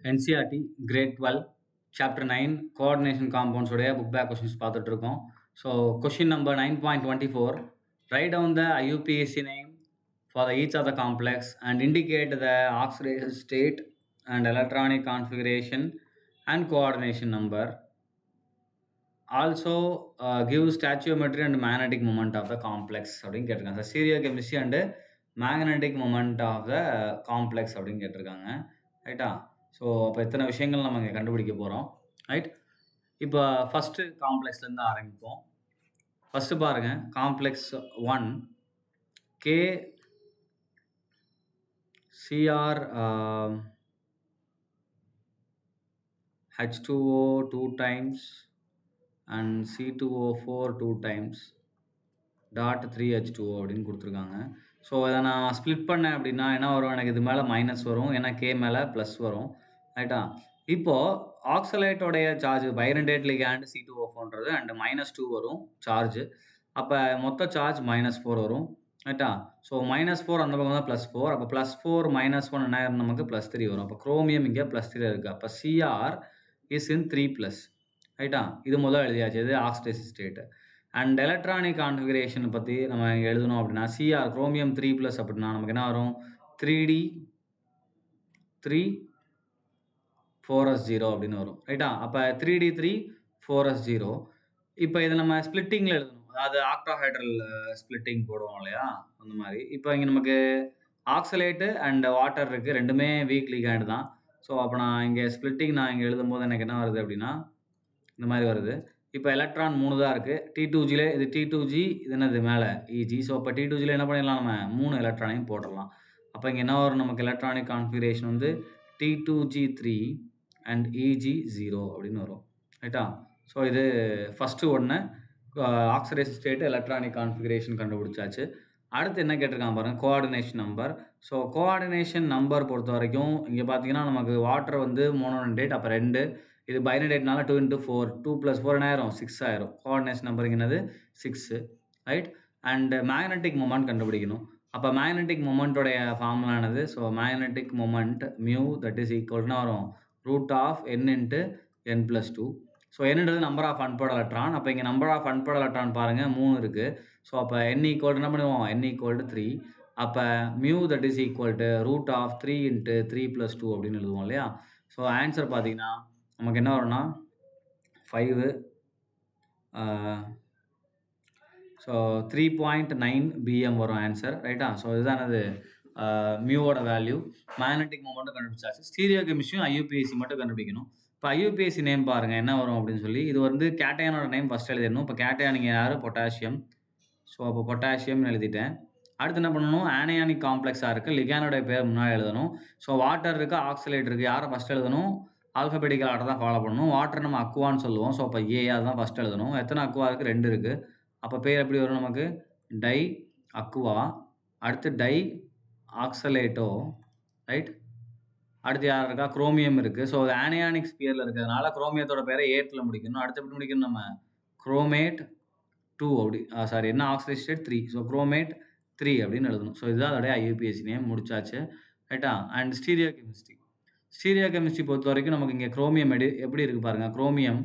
NCERT Grade 12 Chapter 9 Coordination Compounds உடைய book back questions பார்த்துட்டு இருக்கோம். So question number 9.24, write down the IUPAC name for each of the complex and indicate the oxidation state and electronic configuration and coordination number. Also give stoichiometry and magnetic moment of the complex அப்படின்னு கேட்டிருக்காங்க. Stereochemistry and magnetic moment of the complex அப்படின்னு கேட்டிருக்காங்க. ரைட்டா? So அப்போ எத்தனை விஷயங்கள் நம்ம இங்கே கண்டுபிடிக்க போகிறோம். ரைட்? இப்போ ஃபஸ்ட்டு காம்ப்ளெக்ஸ்லேருந்து ஆரம்பிப்போம். ஃபஸ்ட்டு பாருங்கள், complex 1 K CR H2O 2 times and C2O4 2 times dot 3H2O அப்படின்னு கொடுத்துருக்காங்க. ஸோ இதை நான் ஸ்ப்ளிட் பண்ணேன் அப்படின்னா என்ன வரும், எனக்கு இது மேலே மைனஸ் வரும், ஏன்னா கே மேலே ப்ளஸ் வரும். ரைட்டா? இப்போது ஆக்சலைட்டோடைய சார்ஜ் பைரண்டேட் லிகாண்ட் C2O4ன்றது அண்ட் -2 வரும் சார்ஜ். அப்போ மொத்த சார்ஜ் -4 வரும். ரைட்டா? ஸோ -4 அந்த பக்கம் தான் +4. அப்போ +4 -1 என்ன ஆயிரும், நமக்கு +3 வரும். அப்போ குரோமியம் இங்கே +3 இருக்குது. அப்போ CR இஸ் இன் 3+. ரைட்டா? இது முதல் எழுதியாச்சு, இது ஆக்சிடைசிஸ் ஸ்டேட்டு. அண்ட் எலக்ட்ரானிக் கான்ஃபிகரேஷன் பற்றி நம்ம எழுதணும் அப்படின்னா CR குரோமியம் 3+ அப்படின்னா நமக்கு என்ன வரும், 3D 3 4s0 அப்படின்னு வரும். ரைட்டா? அப்போ 3D3 4s0. இப்போ இதை நம்ம ஸ்ப்ளிட்டிங்கில் எழுதணும், அதாவது ஆக்டாஹைட்ரல் ஸ்ப்ளிட்டிங் போடுவோம் இல்லையா, அந்த மாதிரி. இப்போ இங்கே நமக்கு ஆக்சலேட்டு அண்ட் வாட்டர் இருக்குது, ரெண்டுமே வீக் லிகாண்ட் தான். ஸோ அப்போ நான் இங்கே ஸ்ப்ளிட்டிங் நான் இங்கே எழுதும்போது எனக்கு என்ன வருது அப்படின்னா இந்த மாதிரி வருது. இப்போ எலக்ட்ரான் 3 தான் இருக்குது. T2Gல இது T2G, இது என்னது மேலே EG. ஸோ அப்போ T2Gல என்ன பண்ணிடலாம், நம்ம 3 எலக்ட்ரானையும் போட்டுடலாம். அப்போ இங்கே என்ன வரும், நமக்கு எலக்ட்ரானிக் கான்ஃபிகரேஷன் வந்து T2G3 அண்ட் EG0 அப்படின்னு வரும். ரைட்டா? ஸோ இது ஃபஸ்ட்டு ஒன்று ஆக்சிடைஸ் ஸ்டேட் எலக்ட்ரானிக் கான்ஃபிகரேஷன் கண்டுபிடிச்சாச்சு. அடுத்து என்ன கேட்டிருக்காங்க பாருங்கள், coordination number. So coordination number பொறுத்த வரைக்கும் இங்கே பார்த்தீங்கன்னா நமக்கு வாட்டர் வந்து மோனோனேட், அப்போ 2, இது பைனடேட்னால 2 × 4, 2 + 4 என்ன ஆயிரும், 6 ஆயிரும். கோஆர்டினேஷன் நம்பருக்கு என்னது 6. ரைட்? அண்ட் மேக்னெட்டிக் மொமெண்ட் கண்டுபிடிக்கணும். அப்போ மேக்னெட்டிக் மொமெண்ட்டோடைய ஃபார்முலா என்னது, so magnetic moment mu that is ஈக்குவல்னா வரும் √n × n+2. ஸோ என்னன்றது நம்பர் ஆஃப் அன்பர்ட் எலக்ட்ரான். அப்போ இங்கே நம்பர் ஆஃப் அன்பர்ட் எலக்ட்ரான் பாருங்கள் 3 இருக்குது. ஸோ அப்போ n ஈக்குவல் என்ன பண்ணுவோம், n = 3. அப்போ mu that is equal to √3 × 3+2 அப்படின்னு எழுதுவோம் இல்லையா. ஸோ ஆன்சர் பார்த்தீங்கன்னா நமக்கு என்ன வரும்னா 5. ஸோ 3.9 BM வரும் ஆன்சர். ரைட்டா? ஸோ இதுதான் அது மியூவோட வேல்யூ. மேக்னெட்டிக் மொமெண்ட்டும் கண்டுபிடிச்சாச்சு. ஸ்டீரியோ கெமிஸ்ட்ரியும் IUPAC மட்டும் கண்டுபிடிக்கணும். இப்போ IUPAC நேம் பாருங்கள் என்ன வரும் அப்படின்னு சொல்லி, இது வந்து கேட்டையானோட நேம் ஃபஸ்ட் எழுதிடணும். இப்போ கேட்டையான் நீங்கள் யார், பொட்டாசியம். ஸோ அப்போ பொட்டாசியம்னு எழுதிட்டேன். அடுத்து என்ன பண்ணணும், ஆனையானிக் காம்ப்ளெக்ஸாக இருக்குது, லிகானோட பேர் முன்னாடி எழுதணும். ஸோ வாட்டர் இருக்குது, ஆக்சலேட் இருக்குது, யாரை ஃபஸ்ட் எழுதணும், ஆல்ஃபபெட்டிக்கல் ஆர்டர் தான் ஃபாலோ பண்ணணும். வாட்டர் நம்ம அக்வான்னு சொல்லுவோம். ஸோ அப்போ அதுதான் ஃபஸ்ட் எழுதணும். எத்தனை அக்வா இருக்குது, 2 இருக்குது. அப்போ பேர் எப்படி வரும் நமக்கு, டை அக்வா. அடுத்து டை ஆக்சலேட்டோ. ரைட்? அடுத்து யார் இருக்கா, குரோமியம் இருக்குது. ஸோ அது ஆனையானிக் ஸ்பியரில் இருக்கிறதுனால குரோமியத்தோட பேரை 8ல் முடிக்கணும். அடுத்து எப்படி முடிக்கணும், நம்ம குரோமேட் 2 அப்படி சாரி என்ன ஆக்சைடு ஸ்டேட் 3. ஸோ குரோமேட் 3 அப்படின்னு எழுதணும். ஸோ இதுதான் அதோடைய IUPAC நேம், முடிச்சாச்சு. ரைட்டா? And stereo chemistry. Stereo chemistry பொறுத்த வரைக்கும் நமக்கு இங்கே குரோமியம் எப்படி இருக்குது பாருங்கள், குரோமியம்.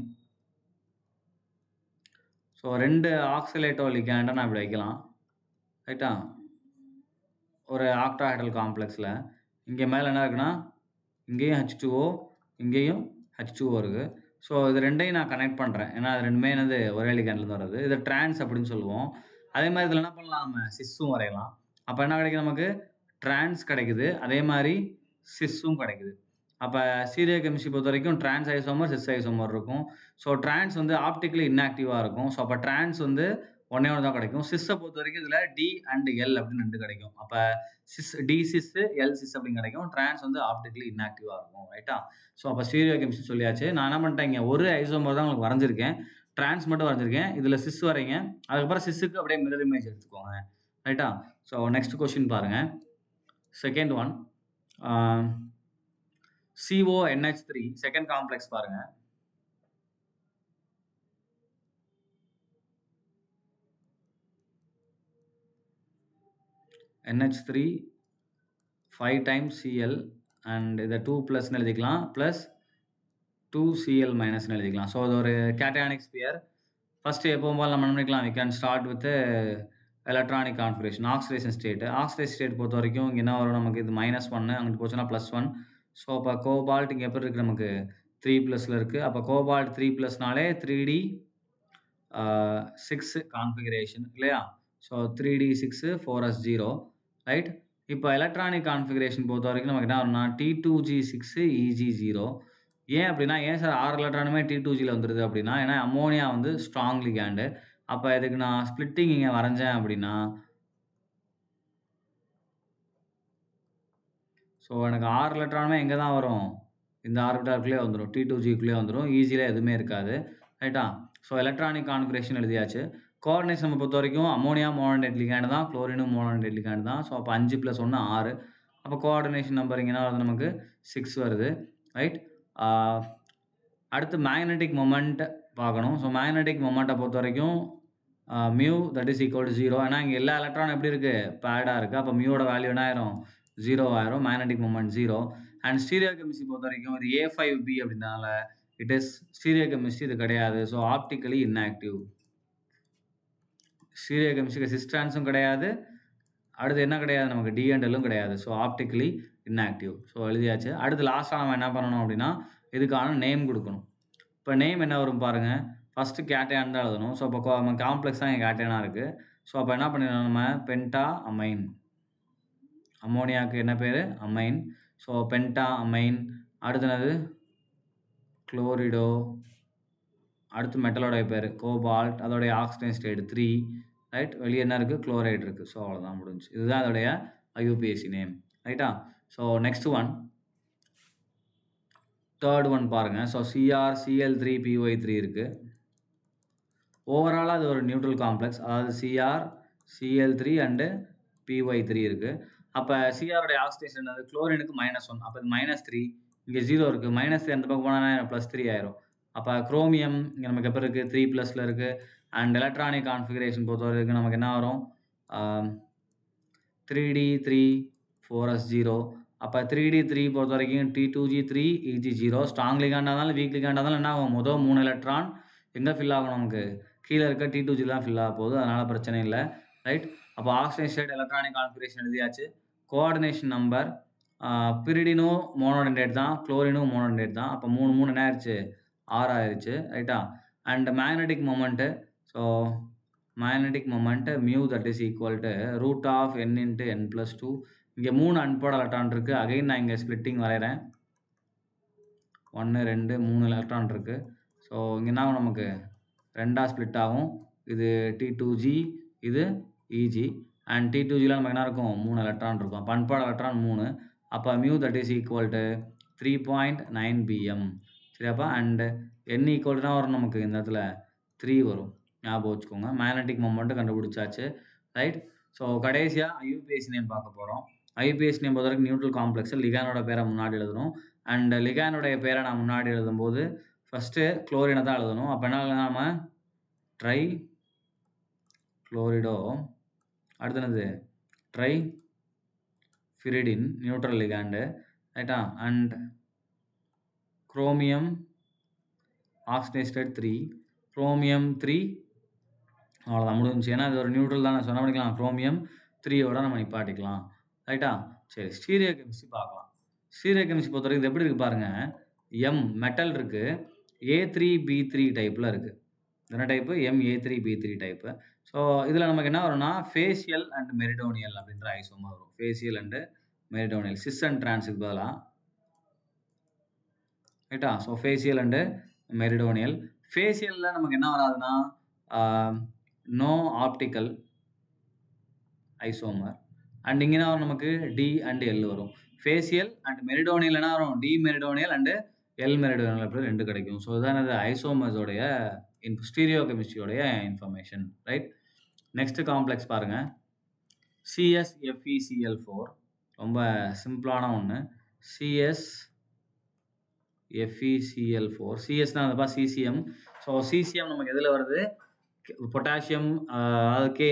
ஸோ 2 ஆக்சலேட்டோ லிகாண்டை நான் இப்படி வைக்கலாம். ரைட்டா? ஒரு ஆக்டாஹைட்ரல் காம்ப்ளெக்ஸில் இங்கே மேலே என்ன இருக்குன்னா, இங்கேயும் H2O, இங்கேயும் H2O இருக்குது. ஸோ இது ரெண்டையும் நான் கனெக்ட் பண்ணுறேன், ஏன்னா அது ரெண்டுமே என்னது ஒரே லிகாண்ட்லேருந்து வருது. இதை ட்ரான்ஸ் அப்படின்னு சொல்லுவோம். அதே மாதிரி இதில் என்ன பண்ணலாம், நம்ம சிஸ்ஸும் வரையலாம். அப்போ என்ன கிடைக்குது, நமக்கு ட்ரான்ஸ் கிடைக்குது, அதே மாதிரி சிஸ்ஸும் கிடைக்குது. அப்போ ஸ்டீரியோ கெமிஸ்ட்ரி பொறுத்த வரைக்கும் ட்ரான்ஸ் ஐசோமர், சிஸ் ஐசோமர் இருக்கும். ஸோ ட்ரான்ஸ் வந்து ஆப்டிக்கலி இன்ஆக்டிவாக இருக்கும். ஸோ அப்போ ட்ரான்ஸ் வந்து ஒன்றே ஒன்று தான் கிடைக்கும். சிஸ்ஸை பொறுத்த வரைக்கும் இதில் D அண்ட் L அப்படின்னு 2 கிடைக்கும். அப்போ sis D sis L sis அப்படின்னு கிடைக்கும். ட்ரான்ஸ் வந்து ஆப்டிக்கலி இன்ஆக்டிவாக இருக்கும். ரைட்டா? ஸோ அப்போ ஸ்டீரியோ கெமிஸ்ட்ரி சொல்லியாச்சு. நான் என்ன பண்ணிட்டேன், இங்கே ஒரு ஐசோமர் தான் உங்களுக்கு வரைஞ்சிருக்கேன், ட்ரான்ஸ் மட்டும் வரைஞ்சிருக்கேன். இதில் சிஸ் வரைங்க, அதுக்கப்புறம் சிஸ்ஸுக்கு அப்படியே மிரர் இமேஜ் எடுத்துக்கோங்க. ரைட்டா? ஸோ நெக்ஸ்ட் கொஸ்டின் பாருங்கள், second one. CONH3 second complex பாருங்க. NH3 5 times Cl அண்ட் இத 2 ப்ளஸ்ன்னு எழுதிக்கலாம். ப்ளஸ் 2Cl மைனஸ்ன்னு எழுதிக்கலாம். ஸோ, அது ஒரு கேட்டயானிக் ஸ்பியர். ஃபர்ஸ்ட்டு எப்பவும் போல நம்ம என்ன பண்ணிக்கலாம், we can start with electronic configuration. Oxidation state. Oxidise state பொறுத்தவரைக்கும் இங்க என்ன வரும் நமக்கு இது -1 அங்கிட்டு போச்சுன்னா +1. ஸோ, அப்ப கோபால்ட் இங்க எப்படி இருக்கு நமக்கு 3 ப்ளஸ்ல இருக்கு. அப்ப கோபால்ட் 3 ப்ளஸ்னாலே 3D 6 கான்ஃபிகரேஷன் இல்லையா? So, 3D6 4s0 right? இப்ப எலக்ட்ரானிக் கான்ஃபிகரேஷன் பொறுத்தவரைக்கும் நமக்கு என்ன வரும்னா T2G6 Eg0. ஏன் அப்டின்னா, ஏன் சார் 6 எலக்ட்ரானுமே T2Gல வந்துருது அப்டின்னா, ஏன்னா அம்மோனியா வந்து ஸ்ட்ராங் லிகாண்ட். அப்ப இதுக்கு நான் ஸ்ப்ளிட்டிங் இங்க வரைஞ்சேன் அப்டின்னா, ஸோ எனக்கு 6 எலக்ட்ரானுமே எங்க தான் வரும்? இந்த ஆர்பிட்டாலுக்குள்ளயே வந்துரும். T2Gக்குள்ளயே வந்துரும். Egல எதுவுமே இருக்காது. ரைட்டா? ஸோ எலக்ட்ரானிக் கான்ஃபிகரேஷன் எழுதியாச்சு. கோஆர்டினேஷன் நம்ம பொறுத்தவரைக்கும் அம்மோனியா மோனோநேட் லிகாண்ட் தான், குளோரினும் மோனோநேட் லிகாண்ட் தான். ஸோ அப்ப 5 + 1 6. அப்ப கோஆர்டினேஷன் நம்பர் இங்க என்ன வருது நமக்கு 6 வருது. ரைட்? ஆ அடுத்து மேக்னெட்டிக் மொமெண்ட் பார்க்கணும். ஸோ மேக்னெட்டிக் மொமெண்ட்ட பொறுத்தவரைக்கும் mu that is equal to 0. ஏன்னா இங்க எல்லா எலக்ட்ரானும் எப்படி இருக்கு? பேர்டா இருக்கு. அப்ப மியூவோட வேல்யூ என்ன ஆயிரும்? 0 ஆயிரும். Magnetic moment 0. And stereochemistry பொறுத்தவரைக்கும் இது A5B அப்படின்றனால இட் இஸ் ஸ்டீரியோ கெமிஸ்ட்ரி இது கிடையாது. So optically inactive. ஸ்டீரியோ கெமிஸ்ட்ரிக்கு சிஸ்டான்ஸும் கிடையாது. அடுத்து என்ன கிடையாது நமக்கு டி அண்ட் எல்லும் கிடையாது. So optically inactive. ஸோ எழுதியாச்சு. அடுத்து லாஸ்ட்டா நம்ம என்ன பண்ணணும் அப்படின்னா, இதுக்கான நேம் குடுக்கணும். இப்ப நேம் என்ன வரும் பாருங்க. ஃபர்ஸ்ட் கேட்டையான் தான் எழுதணும். ஸோ அப்ப காம்ப்ளெக்ஸ் தான் இங்க கேட்டையானா இருக்கு. ஸோ அப்ப என்ன பண்ணிடலாம் நம்ம பென்டா அமைன். அம்மோனியாக்கு என்ன பேரு? அமைன். So penta amine. அடுத்து என்னது? குளோரிடோ. அடுத்து மெட்டலோட பேரு கோபால்ட். அதோடைய ஆக்சிஜன் ஸ்டேட் 3. ரைட்? வெளிய என்ன இருக்கு? குளோரைடு இருக்கு. ஸோ அவ்வளோதான் முடிஞ்சுச்சு. இதுதான் அதோடைய ஐயுபிஏசி நேம். ரைட்டா? So next one. Third one பாருங்க. ஸோ CrCl3PY3 இருக்கு. ஓவராலா அது ஒரு நியூட்ரல் காம்ப்ளெக்ஸ். அதாவது CrCl3 அண்ட் PY3 இருக்கு. அப்ப Cr உடைய ஆக்சிடேஷன் என்னது? குளோரினுக்கு -1. அப்ப இது -3. இங்க 0 இருக்கு. -3 அந்த பக்கம் போனா +3 ஆயிரும். அப்ப குரோமியம் இங்க நமக்கு எப்ப இருக்கு? 3 ப்ளஸ்ல இருக்கு. அண்ட் எலக்ட்ரானிக் கான்ஃபிகரேஷன் பொறுத்தவரைக்கும் நமக்கு என்ன வரும்? 3D3 4s0. அப்ப 3D3 பொறுத்தவரைக்கும் T2G3 Eg0. ஸ்ட்ராங் லிகாண்டா இருந்தாலும், வீக் லிகாண்டா இருந்தாலும் என்ன ஆகும்? மொத 3 எலக்ட்ரான் எங்க ஃபில் ஆகும் நமக்கு? கீழ இருக்க T2G தான் ஃபில் ஆக போகுது. அதனால பிரச்சனை இல்ல. ரைட்? அப்ப ஆக்சிஜன் ஸ்டேட் எலக்ட்ரானிக் கான்ஃபிகரேஷன் எழுதியாச்சு. கோஆர்டினேஷன் நம்பர் பிரிடினும் மோனோடென்டேட் தான், குளோரினும் மோனோடென்டேட் தான். அப்ப 3 3 என்ன ஆயிருச்சு? 6 ஆயிருச்சு. ரைட்டா? And magnetic moment. So magnetic moment mu that is equal to √n × n+2. இங்க 3 அன்போர்ட் எலக்ட்ரான் இருக்கு. அகைன் நான் இங்க ஸ்ப்ளிட்டிங் வரையறேன். 1 2 3 எலக்ட்ரான் இருக்கு. ஸோ இங்க என்ன ஆகும் நமக்கு? 2ஆ ஸ்ப்ளிட் ஆகும். இது T2G, இது Eg. அண்ட் T2Gல நமக்கு என்ன இருக்கும்? 3 எலக்ட்ரான் இருக்கும். அப்ப அன்போர்ட் எலக்ட்ரான் 3. அப்ப mu that is equal to 3.9 bm. சரியாப்பா? அண்ட் n ஈக்குவல் என்ன வரும் நமக்கு இந்த இடத்துல? 3 வரும். ஞாபகம் வச்சுக்கோங்க. மேக்னெட்டிக் மொமெண்ட் கண்டுபிடிச்சாச்சு. ரைட்? ஸோ கடைசியா ஐயுபிஏசி நேம் பார்க்க போறோம். ஐயுபிஏசி நேம் பொறுத்தவரைக்கும் நியூட்ரல் காம்ப்ளெக்ஸ். லிகானோட பேரை முன்னாடி எழுதணும். அண்ட் லிகானுடைய பேரை நான் முன்னாடி எழுதும்போது ஃபர்ஸ்ட் குளோரினை தான் எழுதணும். அப்ப என்ன எழுதலாம் நாம? Tri chlorido. அடுத்து என்னது? Tri pyridine neutral ligand. ரைட்டா? And chromium oxygen state 3. Chromium 3 அவ்வளோதான் முடிஞ்சுச்சு. ஏன்னா இது ஒரு நியூட்ரல் தானே. ஸோ என்ன பண்ணிக்கலாம்? குரோமியம் 3யோட நம்ம நிப்பாட்டிக்கலாம். ரைட்டா? சரி ஸ்டீரியோ கெமிஸ்ட்ரி பார்க்கலாம். ஸ்டீரியோ கெமிஸ்ட்ரி பொறுத்தவரைக்கும் இது எப்படி இருக்கு பாருங்க. மெட்டல் இருக்கு. A3B3 டைப்ல இருக்கு. என்ன டைப்பு? MA3B3 type. ஸோ இதுல நமக்கு என்ன வரும்னா ஃபேசியல் அண்ட் மெரிடோனியல் அப்படின்ற ஐசோமர் வரும். Facial and meridional. Cis and டிரான்ஸ்க்கு பதிலா. ரைட்டா? So facial and meridional. ஃபேசியல்ல நமக்கு என்ன வராதுன்னா நோ ஆப்டிகல் ஐசோமர். அண்ட் இங்க என்ன வரும் நமக்கு? D அண்ட் L வரும். ஃபேசியல் அண்ட் மெரிடோனியல் என்ன வரும்? D meridional and L meridional அப்படி 2 கிடைக்கும். ஸோ இதான் இது ஐசோமர்ஸ் உடைய ஸ்டீரியோ கெமிஸ்ட்ரி உடைய இன்ஃபர்மேஷன். ரைட்? நெக்ஸ்ட் காம்ப்ளெக்ஸ் பாருங்க. CsFeCl4 ரொம்ப சிம்பிளான ஒண்ணு. CsFeCl4. CS தான் அதுப்பா CCM. ஸோ CCM நமக்கு எதுல வருது? பொட்டாசியம் அதாவது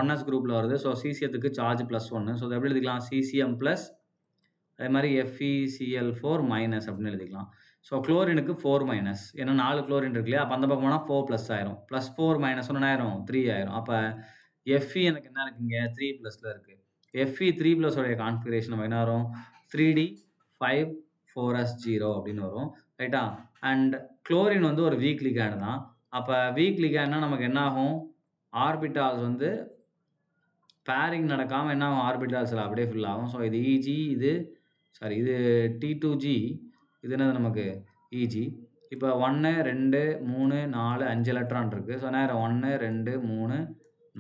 1s குரூப்ல வருது. So CCயத்துக்கு charge +1. ஸோ இதை எப்படி எழுதிக்கலாம்? CCM + அதே மாரி FeCl4 மைனஸ் அப்படின்னு எழுதிக்கலாம். ஸோ குளோரினுக்கு 4 மைனஸ். ஏன்னா 4 குளோரின் இருக்கு இல்லையா? அப்ப அந்த பக்கம் போனா 4 பிளஸ் ஆயிரும். +4 மைனஸ் என்ன ஆயிரும்? 3 ஆயிரும். அப்ப Fe எனக்கு என்ன இருக்குங்க? 3 பிளஸ்ல இருக்கு. Fe 3 பிளஸ் உடைய கான்ஃபிகரேஷன் நமக்கு என்ன வரும்? 3D5 4s0 அப்படின்னு வரும். ரைட்டா? அண்ட் குளோரின் வந்து ஒரு வீக் லிகாண்ட் தான். அப்ப வீக் லிகாண்ட்னா நமக்கு என்ன ஆகும்? ஆர்பிட்டால்ஸ் வந்து பேரிங் நடக்காம என்ன ஆகும்? ஆர்பிட்டால்ஸ்ல அப்படியே ஃபில் ஆகும். ஸோ இது Eg இது T2G இது என்னது நமக்கு? Eg. இப்ப 1, 2, 3, 4, 5 எலக்ட்ரான் இருக்கு. ஸோ என்ன ஆயிரும்? 1, 2, 3,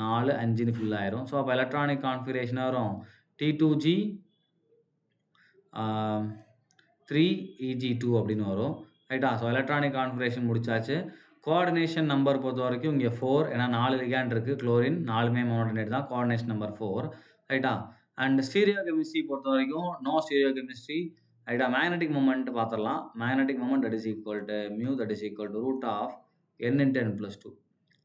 4, 5ன்னு ஃபில் ஆயிரும். ஸோ அப்ப எலக்ட்ரானிக் கான்ஃபிகரேஷன் வரும். T2G 3Eg2 அப்படின்னு வரும். ரைட்டா? ஸோ எலக்ட்ரானிக் கான்ஃபிகரேஷன் முடிச்சாச்சு. கோஆர்டினேஷன் நம்பர் பொறுத்தவரைக்கும் இங்க 4 ஏன்னா 4 லிகாண்ட் இருக்கு. குளோரின் 4மே மோனோடனேட் தான். Coordination number 4. ரைட்டா? அண்ட் ஸ்டீரியோ கெமிஸ்ட்ரி பொறுத்தவரைக்கும் நோ ஸ்டீரியோ கெமிஸ்ட்ரி. ரைட்டா? மேக்னெட்டிக் மொமெண்ட் பார்த்துடலாம். Magnetic moment that is equal to mu that is equal to root of n into n plus 2.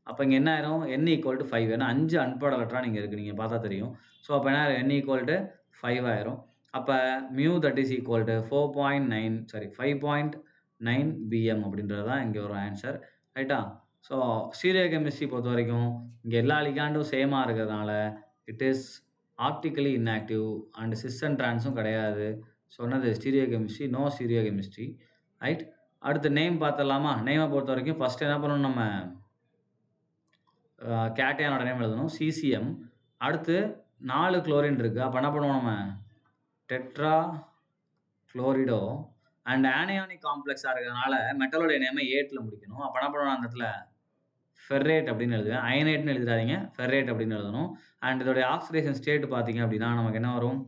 அப்ப இங்க என்ன ஆயிரும்? n equal to 5. ஏன்னா 5 அன்பேர்ட் எலக்ட்ரான் இங்க இருக்கு. நீங்க பார்த்தா தெரியும். ஸோ அப்ப என்ன ஆயிரும்? n ஈக்குவல் டு 5 ஆயிரும். அப்ப mu that is equal to 5.9 Bm அப்படின்றது தான் இங்க ஒரு ஆன்சர். ரைட்டா? ஸோ ஸ்டீரியோ கெமிஸ்ட்ரி பொறுத்தவரைக்கும் இங்க எல்லா லிகாண்டும் சேமா இருக்கிறதுனால it is optically inactive and cis and டிரான்ஸும் கிடையாது. ஸோ என்னது? Stereo chemistry, no stereo chemistry. Right? அடுத்து நேம் பார்த்துடலாமா? நேமை பொறுத்தவரைக்கும் ஃபர்ஸ்ட் என்ன பண்ணணும் நம்ம? கேட்டையானோட நேம் எழுதணும். CCM. அடுத்து 4 குளோரின் இருக்கு. அப்ப என்ன பண்ணுவோம் நம்ம? டெட்ரா குளோரிடோ அண்ட் ஆனியானிக் காம்ப்ளெக்ஸா இருக்கிறதுனால மெட்டலோட நேமை 8ல முடிக்கணும். அப்ப என்ன பண்ணுவோம் அந்த இடத்துல? ஃபெர்ரேட் அப்படின்னு எழுதுவேன். அயனைட்னு எழுதிடாதீங்க. ஃபெர்ரேட் அப்படின்னு எழுதணும். அண்ட் இதோட ஆக்சிடேஷன் ஸ்டேட் பார்த்தீங்க அப்படின்னா நமக்கு என்ன வரும்?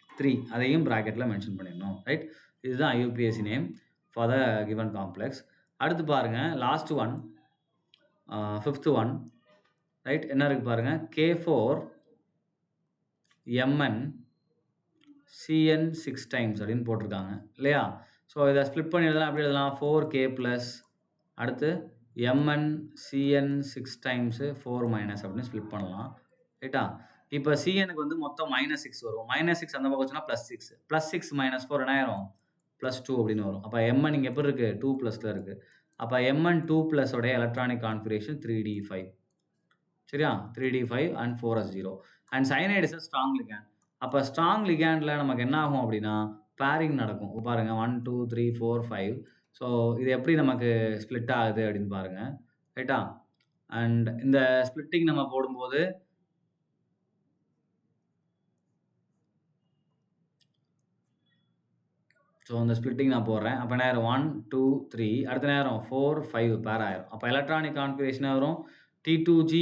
3. அதையும் பிராக்கெட்ல மென்ஷன் பண்ணிடணும். ரைட்? இதுதான் IUPAC name for the given complex. அடுத்து பாருங்க last one, 5th one. Right? என்ன இருக்கு பாருங்க? K4Mn Cn 6 டைம்ஸ் அப்படின்னு போட்டிருக்காங்க இல்லையா? ஸோ இதை ஸ்ப்ளிட் பண்ணி எழுதலாம். எப்படி எழுதலாம்? 4K ப்ளஸ் அடுத்து Mn Cn 6 டைம்ஸ் 4 மைனஸ் அப்படின்னு ஸ்ப்ளிட் பண்ணலாம். ரைட்டா? இப்போ Cnக்கு வந்து மொத்தம் -6 வரும். -6 அந்த பக்கம் வச்சுனா +6. +6 -4 என்ன ஆயிரும்? +2 அப்படின்னு வரும். அப்ப Mn இங்க எப்படி இருக்கு? 2 ப்ளஸ்ல இருக்கு. அப்ப Mn 2 ப்ளஸ் உடைய எலக்ட்ரானிக் கான்ஃபிகரேஷன் 3D5. சரியா? 3D5 and 4s0. And cyanide is a strong ligand. அப்ப ஸ்ட்ராங் லிகாண்ட்ல நமக்கு என்ன ஆகும் அப்படின்னா பேரிங் நடக்கும். பாருங்க 1, 2, 3, 4, 5. ஸோ இது எப்படி நமக்கு ஸ்ப்ளிட் ஆகுது அப்படின்னு பாருங்க. ரைட்டா? அண்ட் இந்த ஸ்ப்ளிட்டிங் நம்ம போடும்போது ஸோ இந்த ஸ்ப்ளிட்டிங் நான் போடுறேன். அப்போ என்ன ஆயிரும்? 1, 2, 3 அடுத்த நேரம் 4, 5 பேர் ஆயிரும். அப்போ எலக்ட்ரானிக் கான்ஃபிகரேஷன் வரும் T2G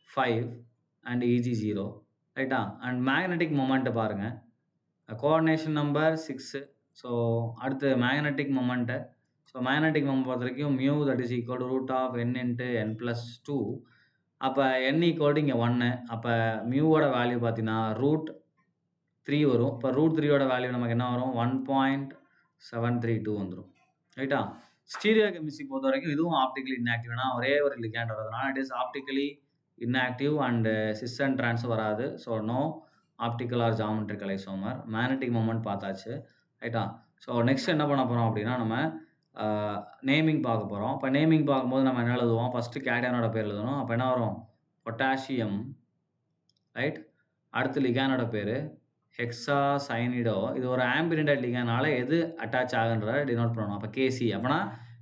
5 அண்ட் Eg0. ரைட்டா? அண்ட் மேக்னெட்டிக் மொமெண்ட் பாருங்க. Coordination number 6. ஸோ அடுத்து magnetic moment. So magnetic moment பொறுத்த வரைக்கும் mu that is equal to root of n into n plus 2. அப்போ n ஈக்குவல் டு இங்கே 1. அப்போ மியூவோட வேல்யூ பார்த்தீங்கன்னா √3 வரும். இப்போ √3யோட வேல்யூ நமக்கு என்ன வரும்? 1.732 வந்துடும். ரைட்டா? ஸ்டீரியோ கெமிஸ்ட்ரி பொறுத்த வரைக்கும் இதுவும் ஆப்டிகலி இன்ஆக்டிவ்னா ஒரே ஒரு லிகாண்ட் வரதுனால it is optically inactive and cis and trans வராது. So no optical or geometrical isomer. Magnetic moment பார்த்தாச்சு. ரைட்டா? ஸோ நெக்ஸ்ட் என்ன பண்ண போகிறோம் அப்படின்னா நம்ம நேமிங் பார்க்க போகிறோம். இப்போ நேமிங் பார்க்கும்போது நம்ம என்ன எழுதுவோம்? ஃபஸ்ட்டு கேட்டையானோட பேர் எழுதணும். அப்போ என்ன வரும்? பொட்டாசியம். ரைட்? அடுத்து லிகானோட பேர் ஹெக்ஸாசைனிடோ. இது ஒரு ஆம்பிரிண்டட் லிகானால எது அட்டாச் ஆகுன்றத டினோட் பண்ணணும். அப்போ KC. அப்போனா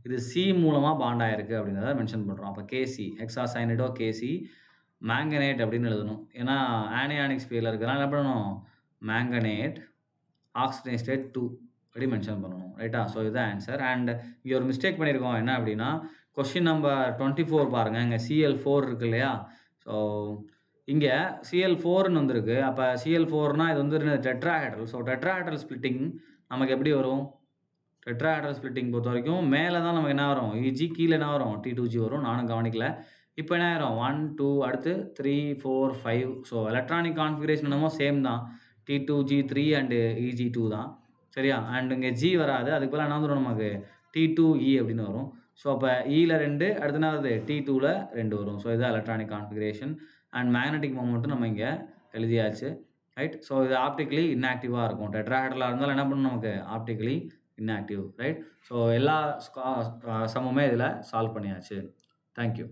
இது C மூலமா பாண்ட் ஆயிருக்கு அப்படின்றத மென்ஷன் பண்ணுறோம். அப்போ KC ஹெக்ஸாசைனிடோ KC. மேங்கனேட் அப்படின்னு எழுதணும். ஏன்னா ஆனியானிக் ஸ்பீரில் இருக்கிறனால என்ன பண்ணணும்? மேங்கனேட் ஆக்சிஜன் ஸ்டேட் 2 அப்படி மென்ஷன் பண்ணணும். ரைட்டா? ஸோ இதுதான் ஆன்சர். அண்ட் இங்கே ஒரு மிஸ்டேக் பண்ணியிருக்கோம். என்ன அப்படின்னா கொஸ்டின் நம்பர் 24 பாருங்க. இங்கே Cl4 இருக்கு இல்லையா? ஸோ இங்கே Cl4ன்னு வந்திருக்கு. அப்போ Cl4னா இது வந்து டெட்ராஹெட்ரல். ஸோ டெட்ராஹெட்ரல் ஸ்ப்ளிட்டிங் நமக்கு எப்படி வரும்? டெட்ராஹெட்ரல் ஸ்ப்ளிட்டிங் பொறுத்த வரைக்கும் மேலே தான் நமக்கு என்ன வரும்? Eg, கீழே என்ன வரும்? T2G வரும். நானும் கவனிக்கல. இப்போ என்ன ஆயிரும்? 1, 2 அடுத்து 3, 4, 5. ஸோ எலக்ட்ரானிக் கான்ஃபிகரேஷன் என்னமோ சேம் தான். T2G 3 அண்ட் Eg2 தான். சரியா? அண்ட் இங்கே G வராது. அதுக்கு பதிலா என்ன வந்துடும் நமக்கு? T2E அப்படின்னு வரும். ஸோ அப்போ Eல 2 அடுத்து என்ன வருது? T2ல 2 வரும். ஸோ இதுதான் எலக்ட்ரானிக் கான்ஃபிகரேஷன். அண்ட் மேக்னெட்டிக் மொமெண்ட்டும் நம்ம இங்கே எழுதியாச்சு. ரைட். ஸோ இது ஆப்டிகலி இன்ஆக்டிவா இருக்கும். டெட்ராஹெட்ரலா இருந்தாலும் என்ன பண்ணும் நமக்கு? Optically inactive. ரைட். ஸோ எல்லா சம்முமே இதில சால்வ் பண்ணியாச்சு. Thank you.